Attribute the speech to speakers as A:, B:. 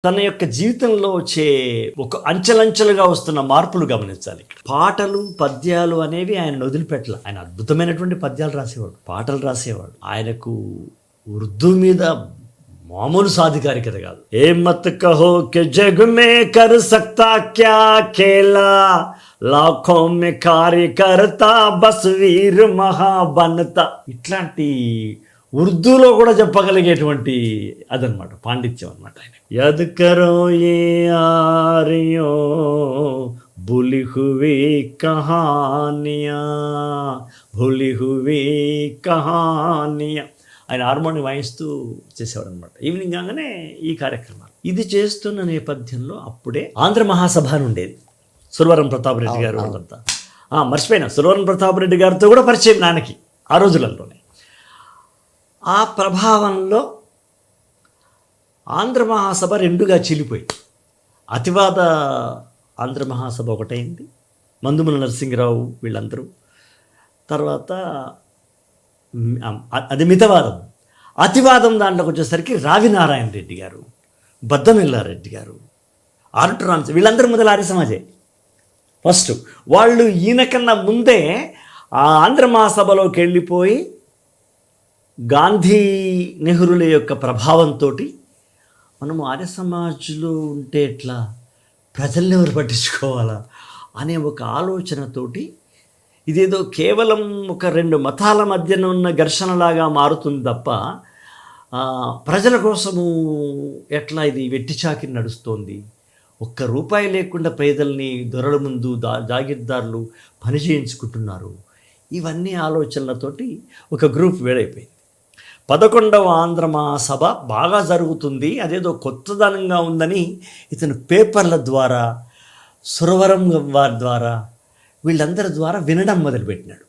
A: తన యొక్క జీవితంలో వచ్చే ఒక అంచెలంచెలుగా వస్తున్న మార్పులు గమనించాలి. పాటలు పద్యాలు అనేవి ఆయన వదిలిపెట్టలే. ఆయన అద్భుతమైనటువంటి పద్యాలు రాసేవాడు, పాటలు రాసేవాడు. ఆయనకు ఉర్దూ మీద మామూలు సాధికారికత కాదు. ఏ మత్ కహో కే జగ్ మే కర్ సక్తా క్యా ఖేలా, లాఖో మే కార్యకర్త బస్ వీర్ మహాబనత. ఇట్లాంటి ఉర్దూలో కూడా చెప్పగలిగేటువంటి అదనమాట పాండిత్యం అనమాట ఆయన. యద్ కరో ఏ ఆర్యో భూలి హువీ కహానియా, భూలి హువీ కహానియా. ఆయన హార్మోని వాయిస్తూ చేసేవాడు అనమాట. ఈవినింగ్ కాగానే ఈ కార్యక్రమాలు ఇది చేస్తున్న నేపథ్యంలో అప్పుడే ఆంధ్ర మహాసభ అని ఉండేది. సురవరం ప్రతాప్ రెడ్డి గారు వాళ్ళంతా మర్చిపోయినా, సురవరం ప్రతాప్ రెడ్డి గారితో కూడా పరిచయం నాన్నకి ఆ రోజులలోనే. ఆ ప్రభావంలో ఆంధ్ర మహాసభ రెండుగా చీలిపోయింది. అతివాద ఆంధ్ర మహాసభ ఒకటైంది, మందుమల నరసింహరావు వీళ్ళందరూ. తర్వాత అది మితవాదం. అతివాదం దాంట్లోకి వచ్చేసరికి రావినారాయణ రెడ్డి గారు, బద్దమిల్లారెడ్డి గారు, ఆరుట్రాన్స్ వీళ్ళందరూ మొదలు ఆర్య సమాజే. ఫస్ట్ వాళ్ళు ఈయన కన్నా ముందే ఆ ఆంధ్ర మహాసభలోకి వెళ్ళిపోయి గాంధీ నెహ్రూల యొక్క ప్రభావంతో మనము ఆర్య సమాజ్లో ఉంటే ఎట్లా, ప్రజల్ని ఎవరు పట్టించుకోవాలా అనే ఒక ఆలోచనతోటి ఇదేదో కేవలం ఒక రెండు మతాల మధ్యన ఉన్న ఘర్షణలాగా మారుతుంది తప్ప ప్రజల కోసము ఎట్లా ఇది వెట్టిచాకిరి నడుస్తోంది, ఒక్క రూపాయి లేకుండా పేదల్ని దొరల ముందు జాగీర్దారులు పని చేయించుకుంటున్నారు. ఇవన్నీ ఆలోచనలతోటి ఒక గ్రూప్ వేడైపోయింది. 11వ ఆంధ్ర మహాసభ బాగా జరుగుతుంది, అదేదో కొత్తదనంగా ఉందని ఇతను పేపర్ల ద్వారా, సురవరం వారి ద్వారా, వీళ్ళందరి ద్వారా వినడం మొదలుపెట్టినాడు.